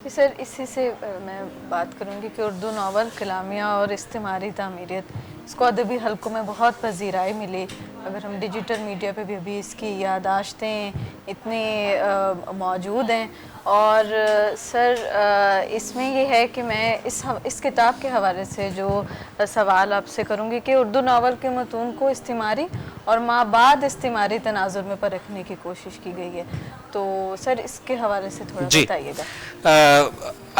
جی سر، اسی سے میں بات کروں گی کہ اردو ناول کلامیہ اور استعماری تعمیریت اس کو ادبی حلقوں میں بہت پذیرائی ملی۔ اگر ہم ڈیجیٹل میڈیا پہ بھی ابھی اس کی یادداشتیں اتنی موجود ہیں، اور سر اس میں یہ ہے کہ میں اس کتاب کے حوالے سے جو سوال آپ سے کروں گی کہ اردو ناول کے متون کو استعماری اور مابعد استعماری تناظر میں پرکھنے کی کوشش کی گئی ہے، تو سر اس کے حوالے سے تھوڑا جی بتائیے گا۔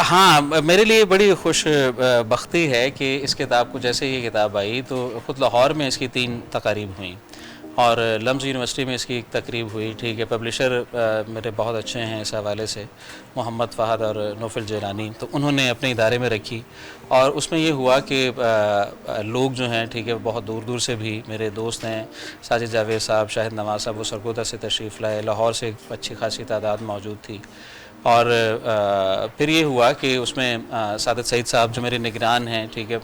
ہاں، میرے لیے بڑی خوش بختی ہے کہ اس کتاب کو جیسے یہ کتاب آئی تو خود لاہور میں اس کی 3 تقاریب ہوئیں اور لمز یونیورسٹی میں اس کی ایک تقریب ہوئی۔ ٹھیک ہے، پبلشر میرے بہت اچھے ہیں اس حوالے سے، محمد فہد اور نوفل جیلانی، تو انہوں نے اپنے ادارے میں رکھی اور اس میں یہ ہوا کہ لوگ جو ہیں ٹھیک ہے بہت دور دور سے بھی میرے دوست ہیں، ساجد جاوید صاحب، شاہد نواز صاحب، وہ سرگودا سے تشریف لائے، لاہور سے ایک اچھی خاصی تعداد موجود تھی۔ اور پھر یہ ہوا کہ اس میں سعادت سعید صاحب جو میرے نگران ہیں ٹھیک ہے،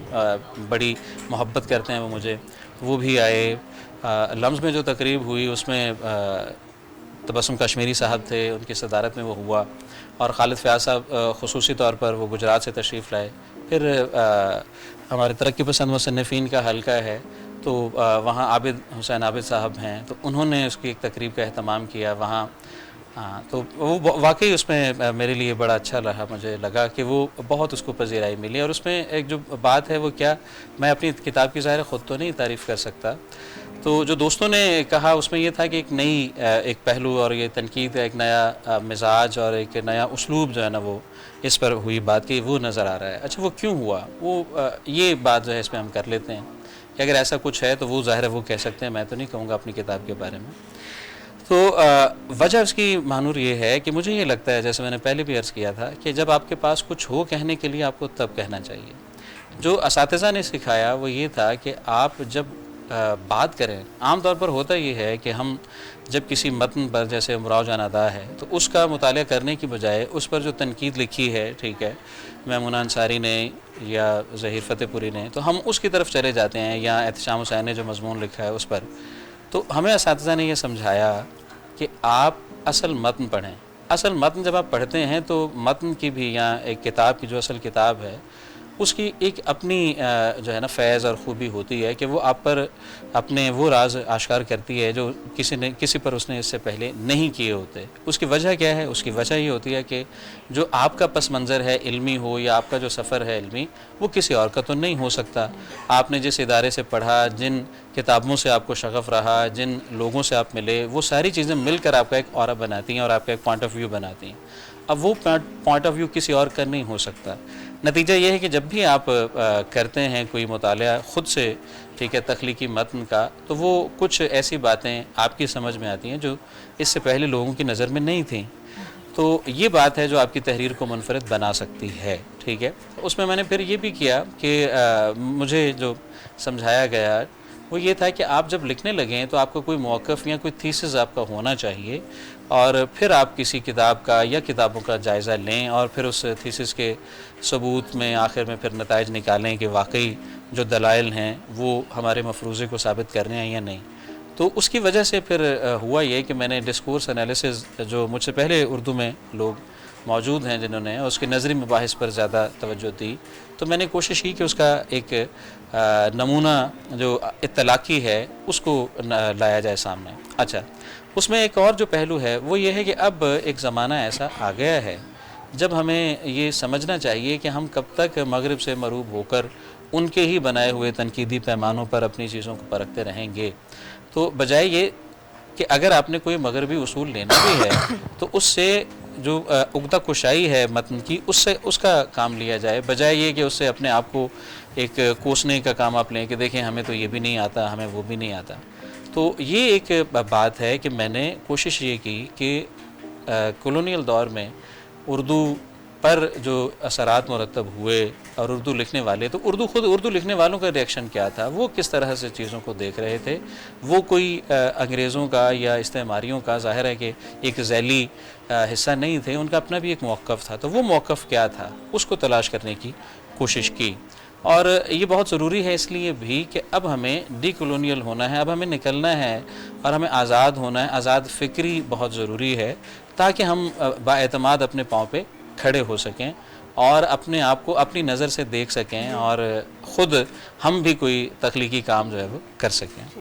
بڑی محبت کرتے ہیں وہ مجھے، وہ بھی آئے۔ لمز میں جو تقریب ہوئی اس میں تبسم کشمیری صاحب تھے، ان کی صدارت میں وہ ہوا، اور خالد فیاض صاحب خصوصی طور پر وہ گجرات سے تشریف لائے۔ پھر ہمارے ترقی پسند مصنفین کا حلقہ ہے تو وہاں عابد حسین عابد صاحب ہیں، تو انہوں نے اس کی ایک تقریب کا اہتمام کیا وہاں۔ ہاں، تو وہ واقعی اس میں میرے لیے بڑا اچھا رہا، مجھے لگا کہ وہ بہت اس کو پذیرائی ملی۔ اور اس میں ایک جو بات ہے وہ کیا، میں اپنی کتاب کی ظاہر خود تو نہیں تعریف کر سکتا، تو جو دوستوں نے کہا اس میں یہ تھا کہ ایک نئی ایک پہلو اور یہ تنقید، ایک نیا مزاج اور ایک نیا اسلوب جو ہے نا وہ اس پر ہوئی بات کی، وہ نظر آ رہا ہے۔ اچھا وہ کیوں ہوا، وہ یہ بات جو ہے اس میں ہم کر لیتے ہیں کہ اگر ایسا کچھ ہے تو وہ ظاہر ہے وہ کہہ سکتے ہیں، میں تو نہیں کہوں گا اپنی کتاب کے بارے میں۔ تو وجہ اس کی مانور یہ ہے کہ مجھے یہ لگتا ہے، جیسے میں نے پہلے بھی عرض کیا تھا، کہ جب آپ کے پاس کچھ ہو کہنے کے لیے آپ کو تب کہنا چاہیے۔ جو اساتذہ نے سکھایا وہ یہ تھا کہ آپ جب بات کریں، عام طور پر ہوتا یہ ہے کہ ہم جب کسی متن پر، جیسے امراؤ جان ادا ہے، تو اس کا مطالعہ کرنے کی بجائے اس پر جو تنقید لکھی ہے ٹھیک ہے میمونہ انصاری نے یا ظہیر فتح پوری نے، تو ہم اس کی طرف چلے جاتے ہیں، یا احتشام حسین نے جو مضمون لکھا ہے اس پر۔ تو ہمیں اساتذہ نے یہ سمجھایا کہ آپ اصل متن پڑھیں۔ اصل متن جب آپ پڑھتے ہیں تو متن کی بھی، یا ایک کتاب کی جو اصل کتاب ہے اس کی ایک اپنی جو ہے نا فیض اور خوبی ہوتی ہے کہ وہ آپ پر اپنے وہ راز آشکار کرتی ہے جو کسی پر اس نے اس سے پہلے نہیں کیے ہوتے۔ اس کی وجہ کیا ہے؟ اس کی وجہ یہ ہوتی ہے کہ جو آپ کا پس منظر ہے علمی ہو، یا آپ کا جو سفر ہے علمی، وہ کسی اور کا تو نہیں ہو سکتا۔ آپ نے جس ادارے سے پڑھا، جن کتابوں سے آپ کو شغف رہا، جن لوگوں سے آپ ملے، وہ ساری چیزیں مل کر آپ کا ایک اورا بناتی ہیں اور آپ کا ایک پوائنٹ آف ویو بناتی ہیں۔ اب وہ پوائنٹ آف ویو کسی اور کا نہیں ہو سکتا۔ نتیجہ یہ ہے کہ جب بھی آپ کرتے ہیں کوئی مطالعہ خود سے ٹھیک ہے تخلیقی متن کا، تو وہ کچھ ایسی باتیں آپ کی سمجھ میں آتی ہیں جو اس سے پہلے لوگوں کی نظر میں نہیں تھیں۔ تو یہ بات ہے جو آپ کی تحریر کو منفرد بنا سکتی ہے ٹھیک ہے۔ اس میں نے پھر یہ بھی کیا کہ مجھے جو سمجھایا گیا وہ یہ تھا کہ آپ جب لکھنے لگیں تو آپ کو کوئی موقف یا کوئی تھیسس آپ کا ہونا چاہیے، اور پھر آپ کسی کتاب کا یا کتابوں کا جائزہ لیں، اور پھر اس تھیسس کے ثبوت میں آخر میں پھر نتائج نکالیں کہ واقعی جو دلائل ہیں وہ ہمارے مفروضے کو ثابت کرنے ہیں یا نہیں۔ تو اس کی وجہ سے پھر ہوا یہ کہ میں نے ڈسکورس انالیسز، جو مجھ سے پہلے اردو میں لوگ موجود ہیں جنہوں نے اس کی نظری مباحث پر زیادہ توجہ دی، تو میں نے کوشش کی کہ اس کا ایک نمونہ جو اطلاقی ہے اس کو لایا جائے سامنے۔ اچھا، اس میں ایک اور جو پہلو ہے وہ یہ ہے کہ اب ایک زمانہ ایسا آ گیا ہے جب ہمیں یہ سمجھنا چاہیے کہ ہم کب تک مغرب سے مروب ہو کر ان کے ہی بنائے ہوئے تنقیدی پیمانوں پر اپنی چیزوں کو پرکھتے رہیں گے۔ تو بجائے یہ کہ اگر آپ نے کوئی مغربی اصول لینا بھی ہے تو اس سے جو عقدہ کشائی ہے متن کی، اس کا کام لیا جائے، بجائے یہ کہ اس سے اپنے آپ کو ایک کوسنے کا کام آپ لیں کہ دیکھیں ہمیں تو یہ بھی نہیں آتا، ہمیں وہ بھی نہیں آتا۔ تو یہ ایک بات ہے کہ میں نے کوشش یہ کی کہ کولونیل دور میں اردو پر جو اثرات مرتب ہوئے اور اردو لکھنے والے، تو اردو لکھنے والوں کا ریئیکشن کیا تھا، وہ کس طرح سے چیزوں کو دیکھ رہے تھے۔ وہ کوئی انگریزوں کا یا استعماریوں کا ظاہر ہے کہ ایک ذیلی حصہ نہیں تھے، ان کا اپنا بھی ایک موقف تھا، تو وہ موقف کیا تھا اس کو تلاش کرنے کی کوشش کی۔ اور یہ بہت ضروری ہے اس لیے بھی کہ اب ہمیں ڈی کولونیل ہونا ہے، اب ہمیں نکلنا ہے اور ہمیں آزاد ہونا ہے، آزاد فکری بہت ضروری ہے تاکہ ہم بااعتماد اپنے پاؤں پہ کھڑے ہو سکیں اور اپنے آپ کو اپنی نظر سے دیکھ سکیں اور خود ہم بھی کوئی تخلیقی کام جو ہے وہ کر سکیں.